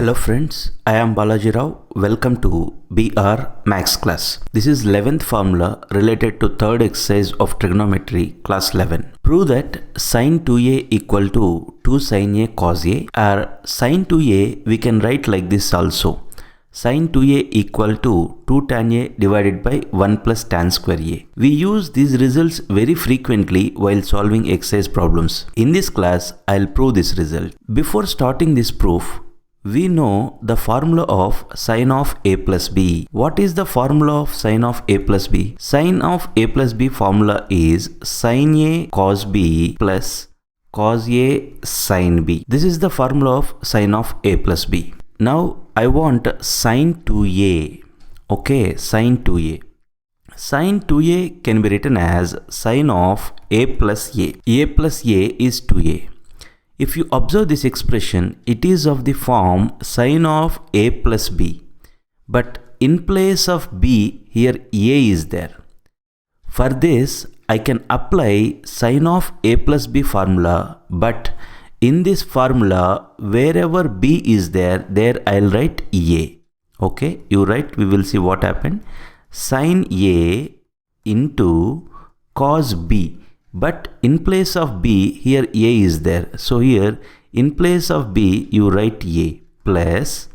Hello friends, I am Balaji Rao. Welcome to BR Max class. This is 11th formula related to third exercise of trigonometry class 11. Prove that sin 2a equal to 2 sin a cos a, or sin 2a we can write like this also. Sin 2a equal to 2 tan a divided by 1 plus tan square a. We use these results very frequently while solving exercise problems. In this class, I'll prove this result. Before starting this proof, we know the formula of sin of a plus b. What is the formula of sin of a plus b? Sin of a plus b formula is sin a cos b plus cos a sin b. This is the formula of sin of a plus b. Now I want sin 2a. Okay, sin 2a. Sin 2a can be written as sin of a plus a. A plus a is 2a. If you observe this expression, it is of the form sin of a plus b. But in place of b, here a is there. For this, I can apply sin of a plus b formula, but in this formula, wherever b is there I'll write a. Okay, you write, we will see what happened. Sin a into cos b. But in place of b, here a is there. So here, in place of b, you write a plus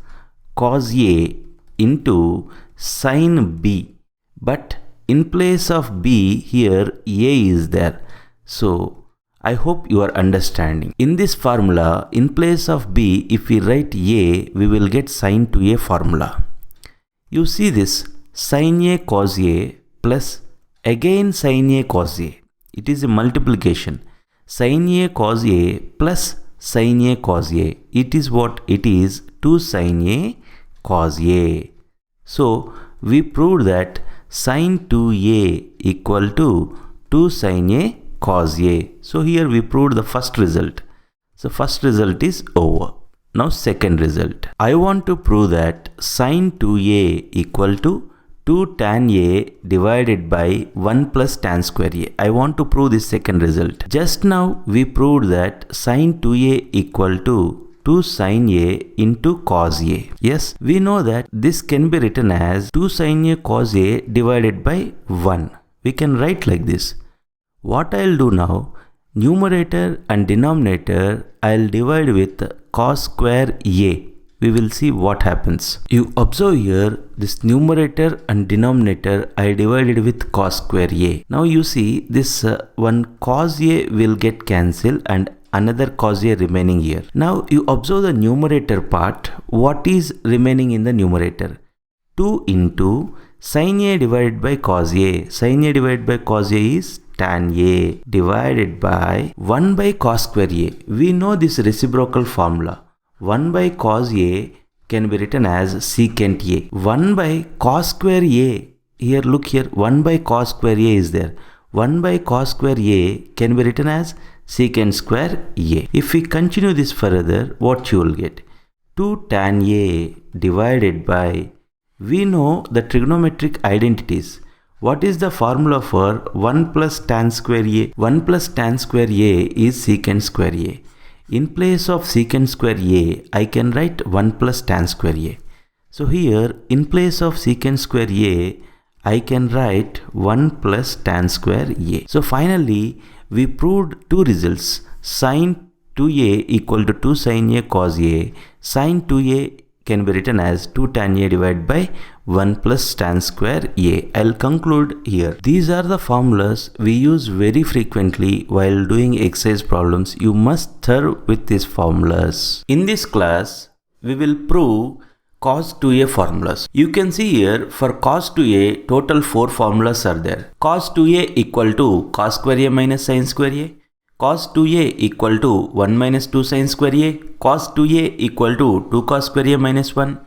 cos a into sin b. But in place of b, here a is there. So I hope you are understanding. In this formula, in place of b, if we write a, we will get sin 2a formula. You see this, sin a cos a plus again sin a cos a. It is a multiplication. Sin a cos a plus sin a cos a. It is what? It is 2 sin a cos a. So we proved that sin 2a equal to 2 sin a cos a. So here we proved the first result. So first result is over. Now second result. I want to prove that sin 2a equal to 2 tan a divided by 1 plus tan square a. I want to prove this second result. Just now we proved that sin 2a equal to 2 sin a into cos a. Yes, we know that this can be written as 2 sin a cos a divided by 1. We can write like this. What I'll do now, numerator and denominator I'll divide with cos square a. We will see what happens. You observe here, this numerator and denominator I divided with cos square a. Now you see this one cos a will get cancelled and another cos a remaining here. Now you observe the numerator part. What is remaining in the numerator? 2 into sin a divided by cos a. Sin a divided by cos a is tan a divided by 1 by cos square a. We know this reciprocal formula. 1 by cos a can be written as secant a. 1 by cos square a. Here look here, 1 by cos square a is there. 1 by cos square a can be written as secant square a. If we continue this further, what you will get? 2 tan a divided by, we know the trigonometric identities. What is the formula for 1 plus tan square a? 1 plus tan square a is secant square a. In place of secant square a, I can write 1 plus tan square a. So here, in place of secant square a, I can write 1 plus tan square a. So finally, we proved two results. Sin 2a equal to 2 sin a cos a. Sin 2a can be written as 2 tan a divided by 1 plus tan square a. I'll conclude here. These are the formulas we use very frequently while doing exercise problems. You must thorough with these formulas. In this class, we will prove cos 2a formulas. You can see here for cos 2a, total 4 formulas are there. Cos 2a equal to cos square a minus sin square a. Cos 2a equal to 1 minus 2 sin square a. Cos 2a equal to 2 cos square a minus 1.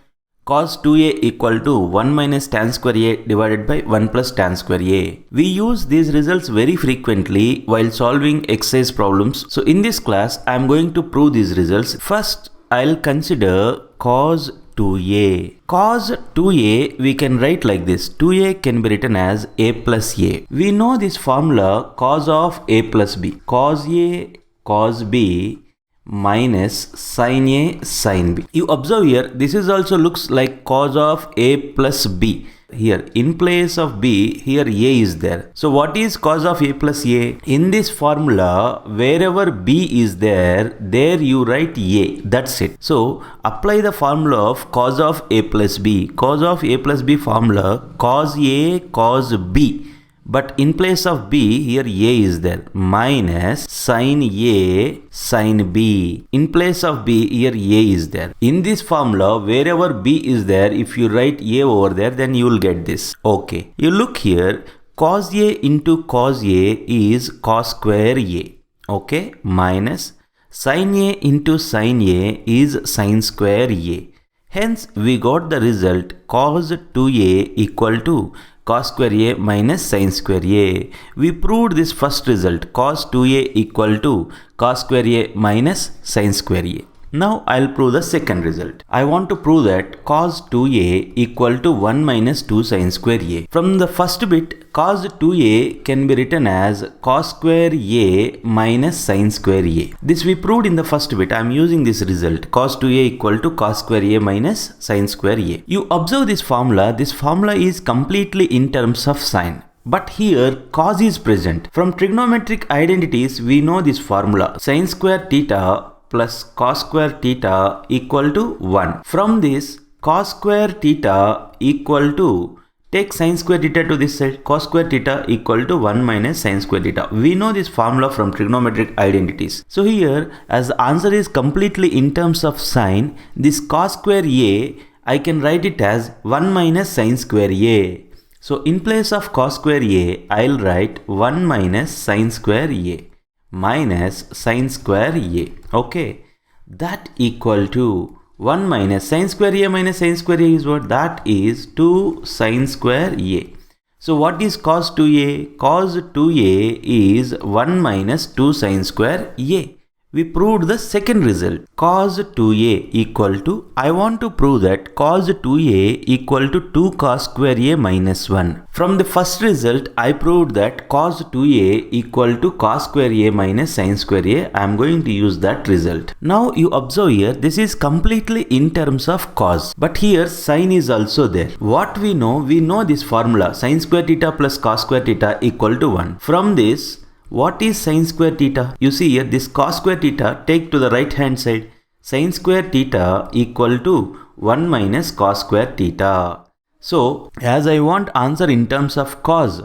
Cos 2a equal to 1 minus tan square a divided by 1 plus tan square a. We use these results very frequently while solving exercise problems. So in this class, I am going to prove these results. First, I'll consider cos 2a. Cos 2a we can write like this. 2a can be written as a plus a. We know this formula cos of a plus b. Cos a cos b minus sin A sin B. You observe here, this is also looks like cos of A plus B. Here in place of B, here A is there. So what is cos of A plus A? In this formula, wherever B is there you write A. That's it. So apply the formula of cos of A plus B. Cos of A plus B formula, cos A cos B. But in place of B, here A is there, minus sin A sin B. In place of B, here A is there. In this formula, wherever B is there, if you write A over there, then you will get this. Okay. You look here, cos A into cos A is cos square A. Okay. Minus sin A into sin A is sin square A. Hence, we got the result cos 2A equal to cos square A minus sin square A. We proved this first result, cos 2A equal to cos square A minus sin square A. Now I'll prove the second result. I want to prove that cos 2A equal to 1 minus 2 sin square A. From the first bit, cos 2A can be written as cos square A minus sin square A. This we proved in the first bit. I am using this result, cos 2A equal to cos square A minus sin square A. You observe this formula. This formula is completely in terms of sign. But here cos is present. From trigonometric identities, we know this formula, sin square theta plus cos square theta equal to 1. From this, cos square theta equal to, take sin square theta to this side, cos square theta equal to 1 minus sin square theta. We know this formula from trigonometric identities. So here, as the answer is completely in terms of sign, this cos square A, I can write it as 1 minus sin square A. So in place of cos square A, I'll write 1 minus sin square A minus sin square A. Okay, that equal to 1 minus sin square A minus sin square A is what? That is 2 sin square A. So what is cos 2A? Cos 2A is 1 minus 2 sin square A. We proved the second result, cos 2A equal to, I want to prove that cos 2A equal to 2 cos square A minus 1. From the first result, I proved that cos 2A equal to cos square A minus sin square A. I am going to use that result. Now you observe here, this is completely in terms of cos. But here sin is also there. What we know this formula, sin square theta plus cos square theta equal to 1. From this, what is sin square theta? You see here, this cos square theta, take to the right hand side. Sin square theta equal to 1 minus cos square theta. So, as I want answer in terms of cos,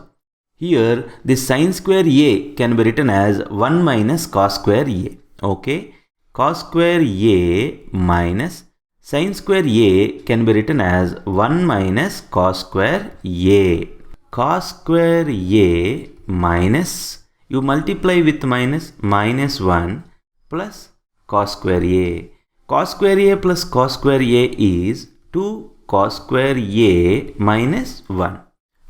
here this sin square A can be written as 1 minus cos square A. Okay, cos square A minus sin square A can be written as 1 minus cos square A. Cos square A minus, you multiply with minus 1 plus cos square A. Cos square A plus cos square A is 2 cos square A minus 1.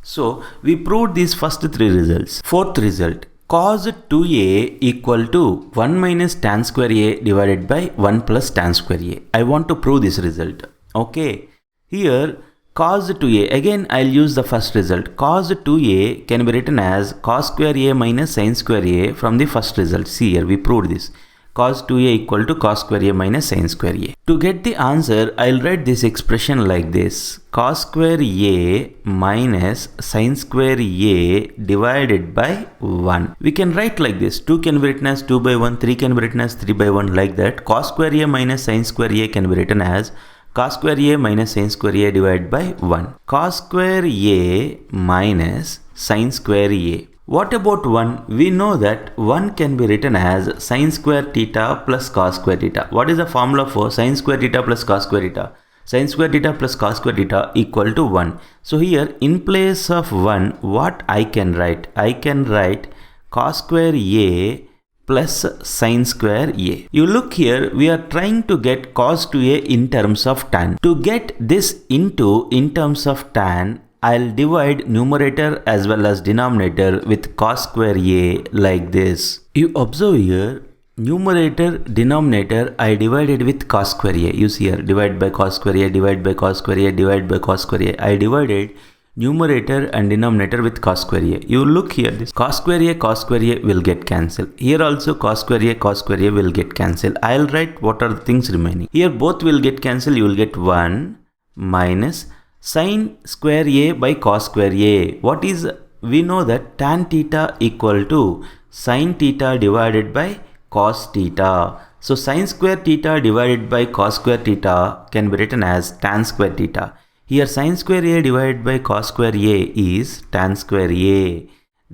So we proved these first three results. Fourth result, cos 2A equal to 1 minus tan square A divided by 1 plus tan square A. I want to prove this result. Okay, here cos 2A, again I'll use the first result. Cos 2A can be written as cos square A minus sin square A from the first result. See here, we proved this. Cos 2A equal to cos square A minus sin square A. To get the answer, I'll write this expression like this. Cos square A minus sin square A divided by 1. We can write like this. 2 can be written as 2 by 1, 3 can be written as 3 by 1, like that. Cos square A minus sin square A can be written as cos square A minus sin square A divided by 1. Cos square A minus sin square A. What about 1? We know that 1 can be written as sin square theta plus cos square theta. What is the formula for sin square theta plus cos square theta? Sin square theta plus cos square theta equal to 1. So here in place of 1, what I can write? I can write cos square A plus sin square A. You look here, we are trying to get cos 2A in terms of tan. To get this into in terms of tan, I'll divide numerator as well as denominator with cos square A like this. You observe here, numerator, denominator, I divided with cos square A. You see here, divide by cos square A, divide by cos square A, divide by cos square A. I divided numerator and denominator with cos square a. You look here, this cos square a will get cancelled. Here also cos square a will get cancelled. I'll write what are the things remaining. Here both will get cancelled. You will get 1 minus sin square a by cos square a. What is, we know that tan theta equal to sin theta divided by cos theta. So sin square theta divided by cos square theta can be written as tan square theta. Here sin square a divided by cos square a is tan square a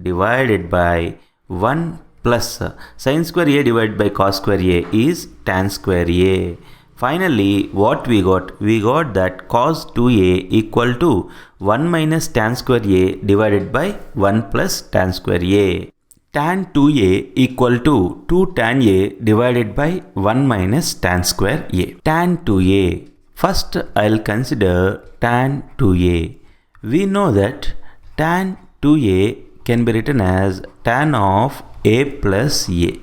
divided by 1 plus sin square a divided by cos square a is tan square a. Finally, what we got? We got that cos 2a equal to 1 minus tan square a divided by 1 plus tan square a. Tan 2a equal to 2 tan a divided by 1 minus tan square a. Tan 2a. First, I'll consider tan 2a. We know that tan 2a can be written as tan of a plus a.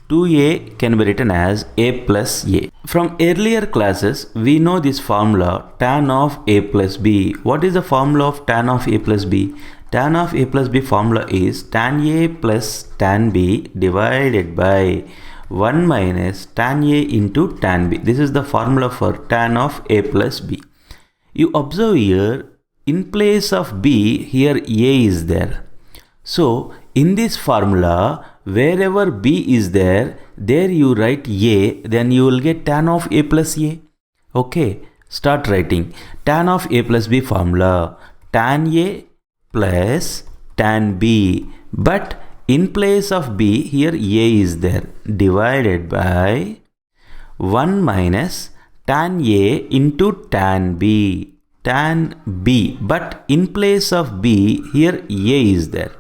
2a can be written as a plus a. From earlier classes, we know this formula tan of a plus b. What is the formula of tan of a plus b? Tan of a plus b formula is tan a plus tan b divided by 1 minus tan a into tan b. This is the formula for tan of a plus b. You observe here, in place of b, here a is there. So, in this formula, wherever b is there you write a, then you will get tan of a plus a. Okay, start writing. Tan of a plus b formula, tan a plus tan b. But in place of b, here a is there, divided by 1 minus tan a into tan b. Tan b. But in place of b, here a is there.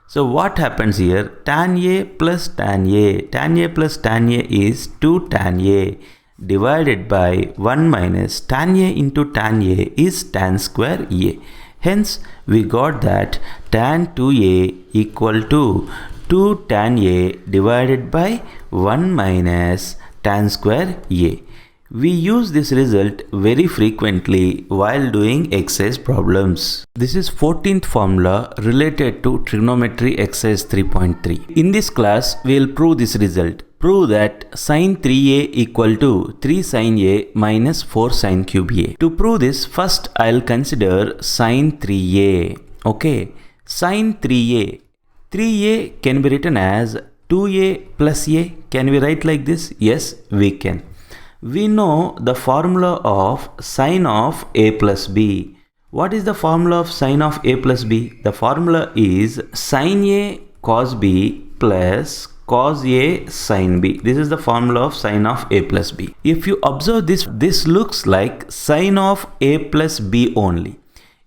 So what happens here? Tan a plus tan a. Tan a plus tan a is 2 tan a divided by 1 minus tan a into tan a is tan square a. Hence, we got that tan 2a equal to 2 tan a divided by 1 minus tan square a. We use this result very frequently while doing exercise problems. This is 14th formula related to trigonometry exercise 3.3. In this class, we will prove this result. Prove that sin 3a equal to 3 sin a minus 4 sin cube a. To prove this, first I'll consider sin 3a. Okay, sin 3a. 3a can be written as 2a plus a. Can we write like this? Yes, we can. We know the formula of sin of a plus b. What is the formula of sin of a plus b? The formula is sin a cos b plus cos a sin b. This is the formula of sin of a plus b. If you observe this, this looks like sin of a plus b only.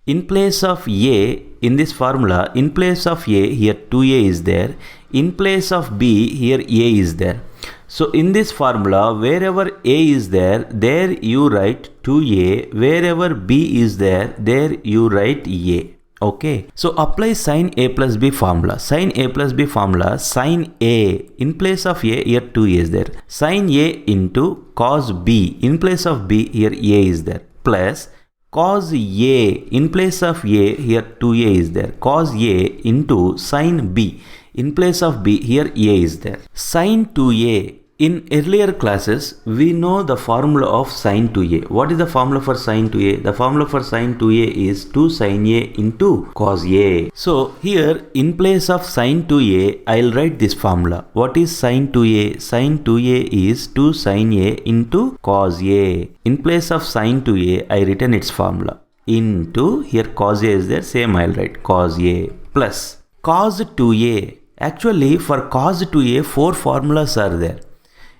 In place of a, in this formula, in place of a, here 2a is there. In place of b, here a is there. So in this formula, wherever a is there, there you write 2a. Wherever b is there, there you write a. Okay. So apply sin a plus b formula. Sin a plus b formula, sin a. In place of a, here 2a is there. Sin a into cos b. In place of b, here a is there. Plus cos a. In place of a, here 2a is there. Cos a into sin b. In place of b, here a is there. Sin 2a. In earlier classes, we know the formula of sin 2a. What is the formula for sin 2a? The formula for sin 2a is 2 sin a into cos a. So here, in place of sin 2a, I'll write this formula. What is sin 2a? Sin 2a is 2 sin a into cos a. In place of sin 2a, I written its formula. Into, here cos a is there, same I'll write cos a plus cos 2a. Actually, for cos 2a, 4 formulas are there.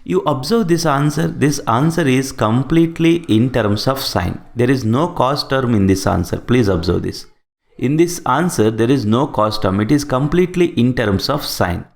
You observe this answer. This answer is completely in terms of sine. There is no cos term in this answer. Please observe this. In this answer, there is no cos term. It is completely in terms of sine.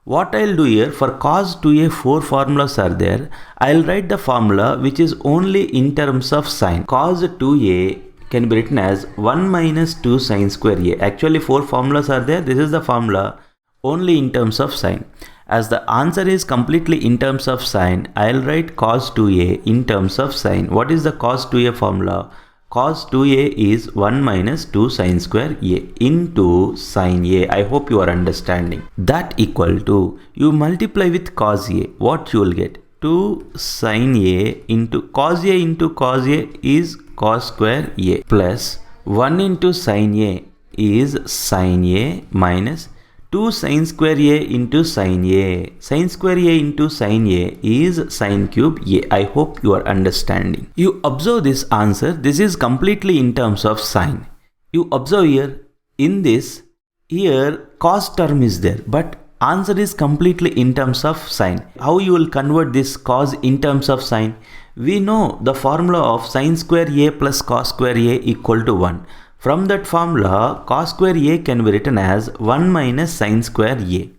What I'll do here, for cos 2a, 4 formulas are there. I'll write the formula which is only in terms of sine. Cos 2a can be written as 1 minus 2 sine square a. Actually, 4 formulas are there. This is the formula only in terms of sine. As the answer is completely in terms of sine, I'll write cos 2a in terms of sine. What is the cos 2a formula? cos 2a is 1 minus 2 sine square a into sine a. I hope you are understanding. That equal to, you multiply with cos a, what you will get? 2 sine a into cos a is cos square a plus 1 into sine a is sine a minus 2 sine square a into sine a. Sine square a into sine a is sine cube a. I hope you are understanding. You observe this answer. This is completely in terms of sine. You observe here, in this, here cos term is there, but answer is completely in terms of sine. How you will convert this cos in terms of sine? We know the formula of sine square a plus cos square a equal to 1. From that formula, cos square a can be written as 1 minus sine square a.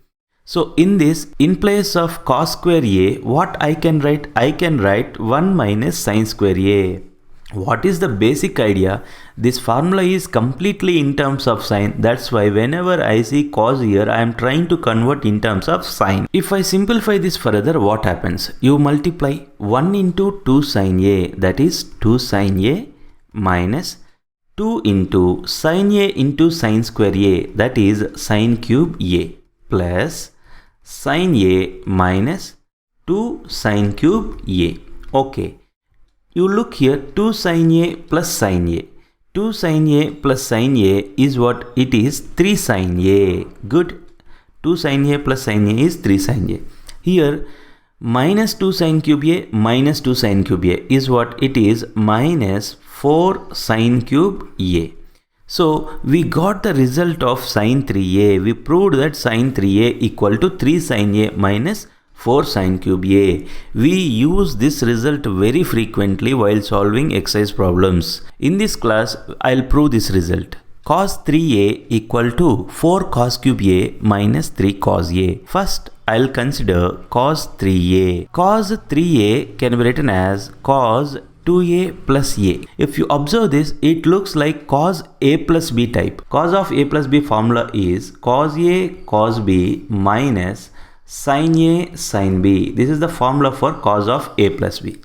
So in this, in place of cos square a, what I can write? I can write 1 minus sine square a. What is the basic idea? This formula is completely in terms of sine. That's why whenever I see cos here, I am trying to convert in terms of sine. If I simplify this further, what happens? You multiply 1 into 2 sine a, that is 2 sine a minus 2 into sine a into sine square a, that is sine cube a, plus sine a minus 2 sine cube a. Okay. You look here, 2 sine a plus sine a. 2 sine a plus sine a is what? It is 3 sine a. Good. 2 sine a plus sine a is 3 sine a. Here, minus 2 sine cube a minus 2 sine cube a is what? It is minus 4 sine cube a. So, we got the result of sine 3a. We proved that sine 3a equal to 3 sine a minus 4 sine cube a. We use this result very frequently while solving exercise problems. In this class, I'll prove this result. Cos 3a equal to 4 cos cube a minus 3 cos a. First, I'll consider cos 3a. Cos 3a can be written as cos 2a plus a. If you observe this, it looks like cos a plus b type. Cos of a plus b formula is cos a cos b minus sin a sin b. This is the formula for cos of a plus b.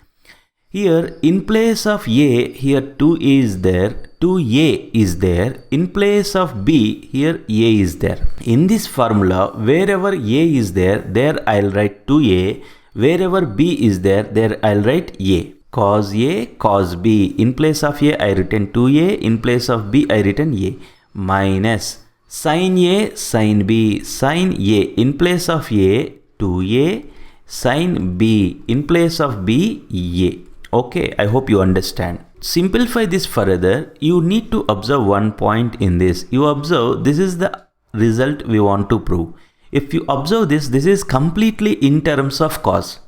Here in place of a, here 2a is there, 2a is there. In place of b, here a is there. In this formula, wherever a is there, there I'll write 2a. Wherever b is there, there I'll write a. Cos a cos b. In place of a, I written 2a. In place of b, I written a. Minus sin a sin b. Sin a in place of a 2a, sin b in place of b a. Okay, I hope you understand. Simplify this further. You need to observe one point in this. You observe this is the result we want to prove. If you observe this, this is completely in terms of cos.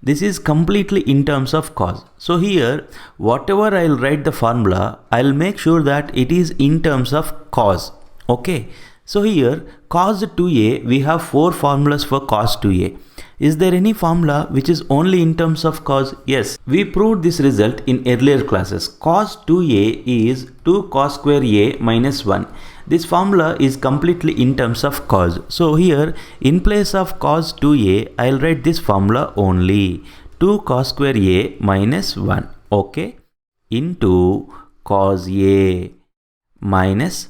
This is completely in terms of cos. So here, whatever I'll write the formula, I'll make sure that it is in terms of cos. Okay. So here, cos 2a, we have 4 formulas for cos 2a. Is there any formula which is only in terms of cos? Yes. We proved this result in earlier classes. Cos 2a is 2 cos square a minus 1. This formula is completely in terms of cos. So here, in place of cos 2a, I'll write this formula only. 2 cos square a minus 1. Okay. Into cos a minus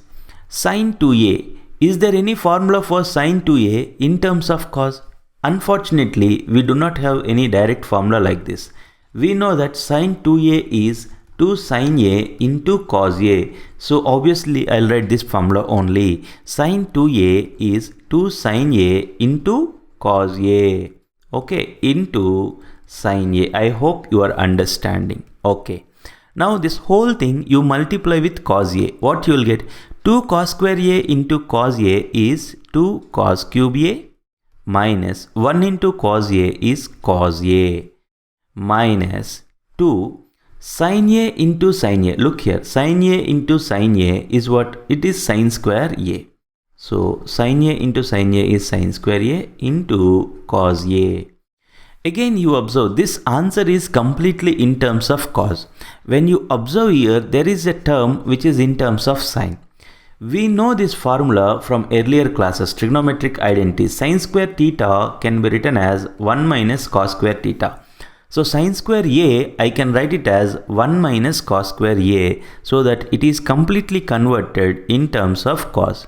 sin 2a. Is there any formula for sin 2a in terms of cos? Unfortunately, we do not have any direct formula like this. We know that sin 2a is 2 sin a into cos a. So obviously, I'll write this formula only. Sin 2a is 2 sin a into cos a. Okay, into sin a. I hope you are understanding. Okay. Now this whole thing you multiply with cos a. What you will get? 2 cos square a into cos a is 2 cos cube a minus 1 into cos a is cos a minus 2 sin a into sin a. Look here, sin a into sin a is what? It is sin square a. So sin a into sin a is sin square a into cos a. Again you observe this answer is completely in terms of cos. When you observe here, there is a term which is in terms of sin. We know this formula from earlier classes, trigonometric identity. Sin square theta can be written as 1 minus cos square theta. So sin square a, I can write it as 1 minus cos square a, so that it is completely converted in terms of cos.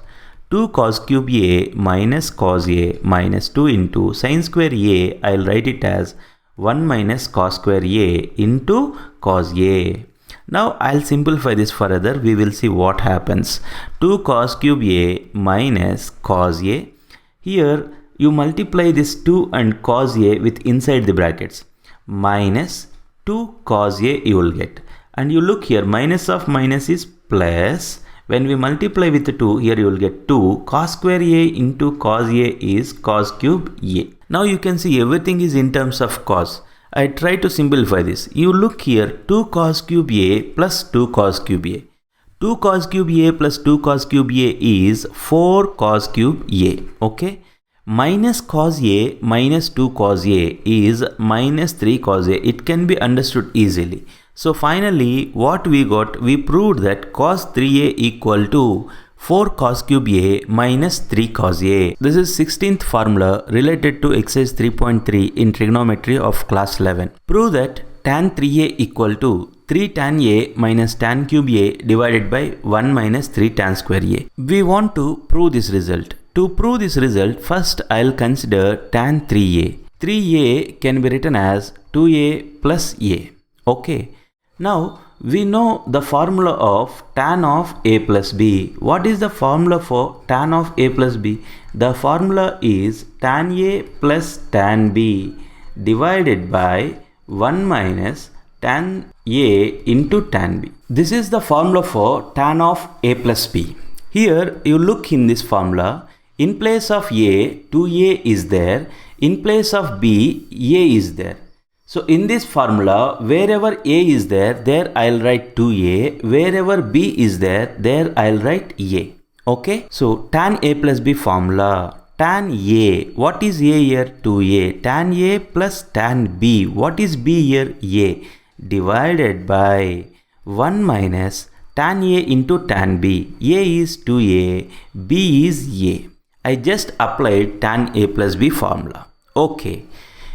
2 cos cube a minus cos a minus 2 into sin square a, I'll write it as 1 minus cos square a into cos a. Now I'll simplify this further. We will see what happens. 2 cos cube a minus cos a. Here you multiply this 2 and cos a with inside the brackets. Minus 2 cos a you will get. And you look here, minus of minus is plus. When we multiply with 2, here you will get 2 cos square a into cos a is cos cube a. Now you can see everything is in terms of cos. I try to simplify this. You look here, 2 cos cube a plus 2 cos cube a. 2 cos cube a plus 2 cos cube a is 4 cos cube a. Okay. Minus cos a minus 2 cos a is minus 3 cos a. It can be understood easily. So finally what we got, we proved that cos 3a equal to 4 cos cube a minus 3 cos a. This is 16th formula related to exercise 3.3 in trigonometry of class 11. Prove that tan 3a equal to 3 tan a minus tan cube a divided by 1 minus 3 tan square a. We want to prove this result. To prove this result, first I'll consider tan 3a. 3a can be written as 2a plus a. Okay. Now we know the formula of tan of a plus b. What is the formula for tan of a plus b? The formula is tan a plus tan b divided by 1 minus tan a into tan b. This is the formula for tan of a plus b. Here you look in this formula. In place of a, 2a is there. In place of b, a is there. So in this formula, wherever a is there I'll write 2a. Wherever b is there I'll write a. Okay. So tan a plus b formula. Tan a. What is a here? 2a. Tan a plus tan b. What is b here? A. Divided by 1 minus tan a into tan b. A is 2a. B is a. I just applied tan a plus b formula. Okay.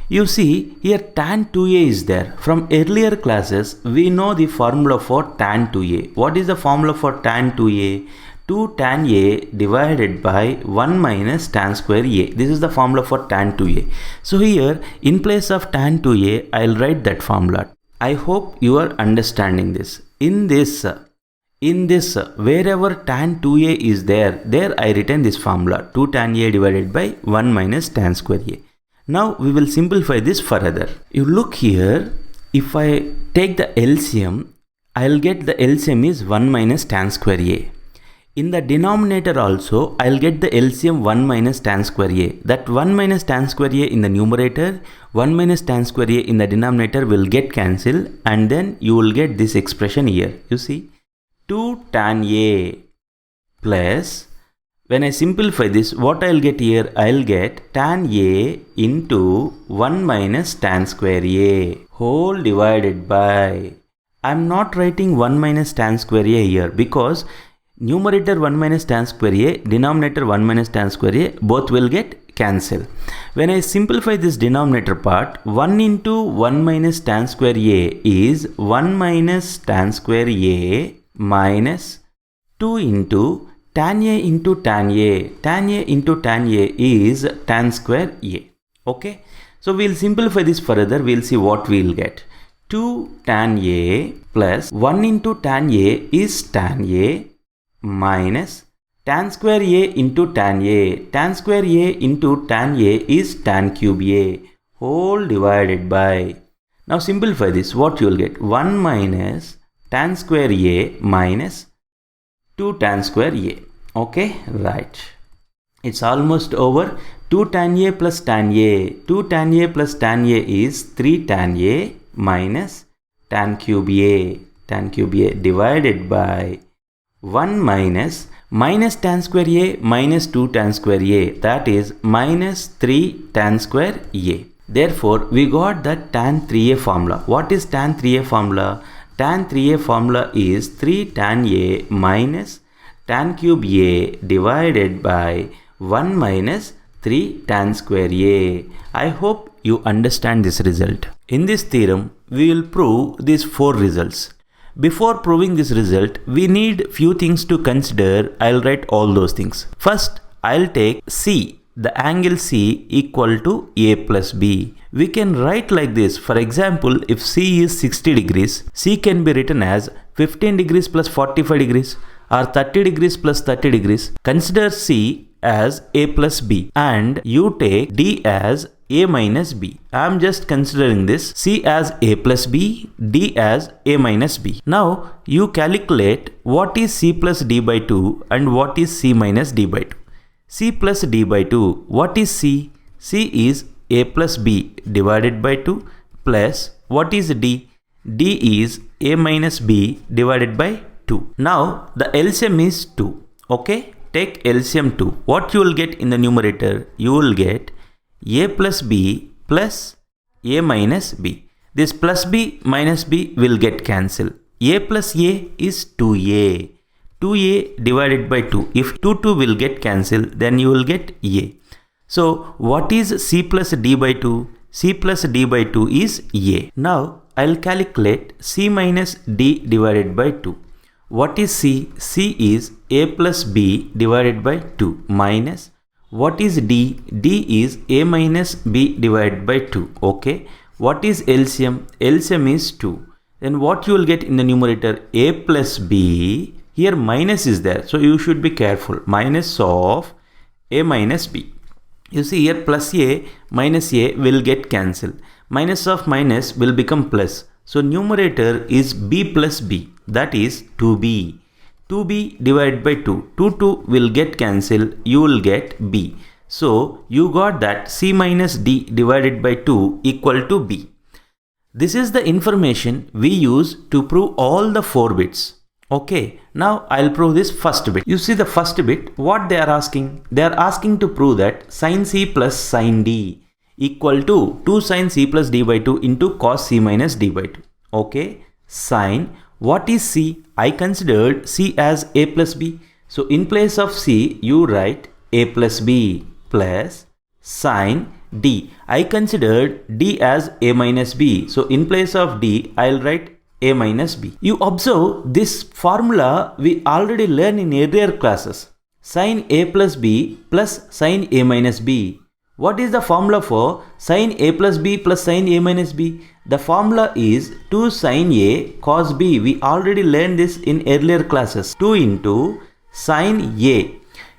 You see here tan 2a is there. From earlier classes we know the formula for tan 2a. What is the formula for tan 2a? 2 tan a divided by 1 minus tan square a. This is the formula for tan 2a. So here in place of tan 2a I'll write that formula. I hope you are understanding this. In this wherever tan 2a is there I written this formula 2 tan a divided by 1 minus tan square a. Now we will simplify this further. You look here, if I take the LCM, I'll get the LCM is 1 minus tan square a. In the denominator also, I'll get the LCM 1 minus tan square a. That 1 minus tan square a in the numerator, 1 minus tan square a in the denominator will get cancelled, and then you will get this expression here. You see, 2 tan a plus, when I simplify this, what I'll get here? I'll get tan a into 1 minus tan square a whole divided by, I'm not writing 1 minus tan square a here because numerator 1 minus tan square a, denominator 1 minus tan square a, both will get cancelled. When I simplify this denominator part, 1 into 1 minus tan square a is 1 minus tan square a minus 2 into tan a into tan a. Tan a into tan a is tan square a. Okay. So we'll simplify this further. We'll see what we'll get. 2 tan a plus 1 into tan a is tan a minus tan square a into tan a. Tan square a into tan a is tan cube a whole divided by. Now simplify this. What you'll get? 1 minus tan square a minus 2 tan square a. Okay, right. It's almost over. 2 tan a plus tan a. 2 tan a plus tan a is 3 tan a minus tan cube a. Tan cube a divided by 1 minus tan square a minus 2 tan square a. That is minus 3 tan square a. Therefore, we got the tan 3a formula. What is tan 3a formula? Tan 3a formula is 3 tan a minus tan cube a divided by 1 minus 3 tan square a. I hope you understand this result. In this theorem, we will prove these 4 results. Before proving this result, we need few things to consider. I'll write all those things. First, I'll take C, the angle C equal to A plus B. We can write like this. For example, if C is 60 degrees, C can be written as 15 degrees plus 45 degrees or 30 degrees plus 30 degrees. Consider C as A plus B and you take D as A minus B. I am just considering this C as A plus B, D as A minus B. Now you calculate what is C plus D by 2 and what is C minus D by 2. C plus D by 2. What is C? C is A plus B divided by 2 plus what is D? D is A minus B divided by 2. Now the LCM is 2. Okay? Take LCM 2. What you will get in the numerator? You will get A plus B plus A minus B. This plus B minus B will get cancelled. A plus A is 2A. 2A divided by 2. If 2 will get cancelled, then you will get A. So what is C plus D by 2? C plus D by 2 is A. Now I'll calculate C minus D divided by 2. What is C? C is A plus B divided by 2 minus what is D? D is A minus B divided by 2. Okay. What is LCM? LCM is 2. Then what you will get in the numerator? A plus B. Here minus is there. So you should be careful. Minus of A minus B. You see here plus A minus A will get cancelled. Minus of minus will become plus. So numerator is B plus B. That is 2B. 2B divided by 2. 2 will get cancelled. You will get B. So you got that C minus D divided by 2 equal to B. This is the information we use to prove all the 4 bits. Okay, now I'll prove this first bit. You see the first bit, what they are asking? They are asking to prove that sin C plus sin D equal to 2 sin C plus D by 2 into cos C minus D by 2. Okay, sin, what is C? I considered C as A plus B. So in place of C, you write A plus B plus sin D. I considered D as A minus B. So in place of D, I'll write A minus B. You observe this formula we already learned in earlier classes. Sin A plus B plus sin A minus B. What is the formula for sin A plus B plus sin A minus B? The formula is 2 sin A cos B. We already learned this in earlier classes. 2 into sin A.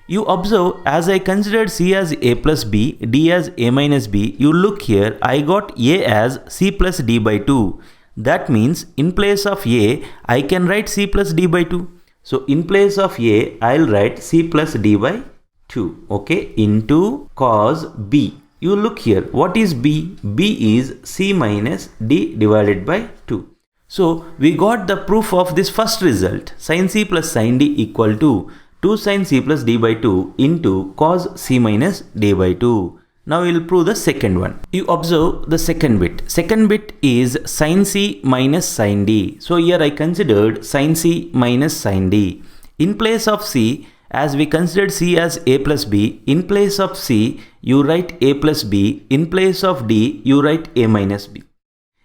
You observe as I considered C as A plus B, D as A minus B. You look here, I got A as C plus D by 2. That means in place of A, I can write C plus D by 2. So in place of A, I'll write C plus D by 2. Okay, into cos B. You look here, what is B? B is C minus D divided by 2. So we got the proof of this first result. Sin C plus sin D equal to 2 sin C plus D by 2 into cos C minus D by 2. Now we will prove the second one. You observe the second bit. Second bit is sin C minus sin D. So here I considered sin C minus sin D. In place of C, as we considered C as A plus B, in place of C, you write A plus B. In place of D, you write A minus B.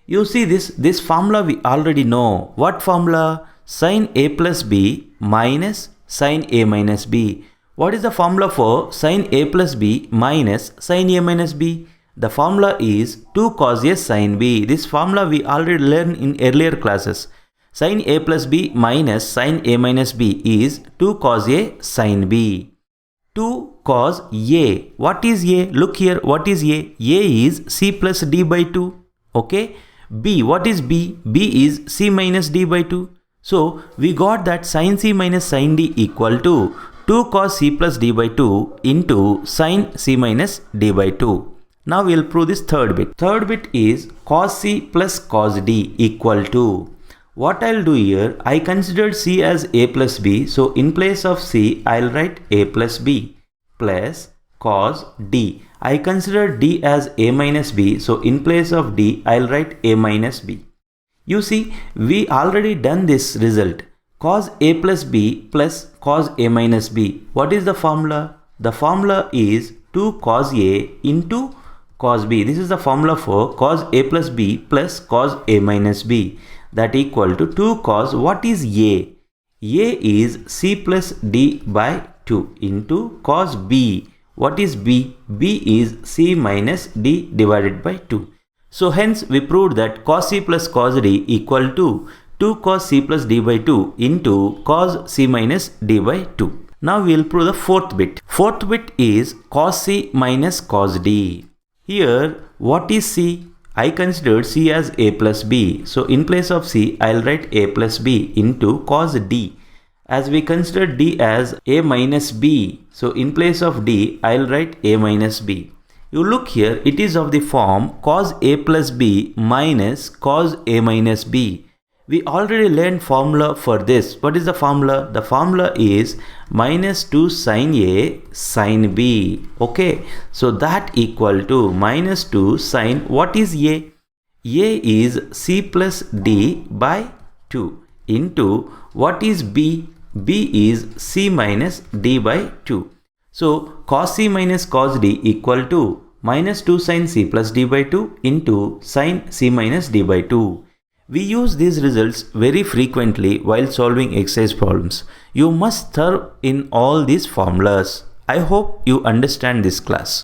You see this formula we already know. What formula? Sin A plus B minus sin A minus B. What is the formula for sin A plus B minus sin A minus B? The formula is 2 cos A sin B. This formula we already learned in earlier classes. Sin A plus B minus sin A minus B is 2 cos A sin B. 2 cos A. What is A? Look here, what is A? A is C plus D by 2. Okay. B. What is B? B is C minus D by 2. So we got that sin C minus sin D equal to 2 cos C plus D by 2 into sin C minus D by 2. Now we will prove this third bit. Third bit is cos C plus cos D equal to. What I'll do here, I considered C as A plus B. So in place of C, I'll write A plus B plus cos D. I considered D as A minus B. So in place of D, I'll write A minus B. You see, we already done this result. Cos A plus B plus cos A minus B. What is the formula? The formula is 2 cos A into cos b. This is the formula for cos a plus b plus cos a minus b, that equal to 2 cos, what is a? A is c plus d by 2 into cos b. What is b? B is c minus d divided by 2. So hence we proved that cos c plus cos d equal to 2 cos c plus d by 2 into cos c minus d by 2. Now we will prove the fourth bit. Fourth bit is cos c minus cos d. Here what is c? I considered c as a plus b. So in place of c, I will write a plus b into cos d. As we consider d as a minus b, so in place of d, I will write a minus b. You look here, it is of the form cos a plus b minus cos a minus b. We already learned formula for this. What is the formula? The formula is minus 2 sin a sin b. Okay, so that equal to minus 2 sin, what is a? A is c plus d by 2 into what is b? B is c minus d by 2. So cos c minus cos d equal to minus 2 sin c plus d by 2 into sin c minus d by 2. We use these results very frequently while solving exercise problems. You must thorough in all these formulas. I hope you understand this class.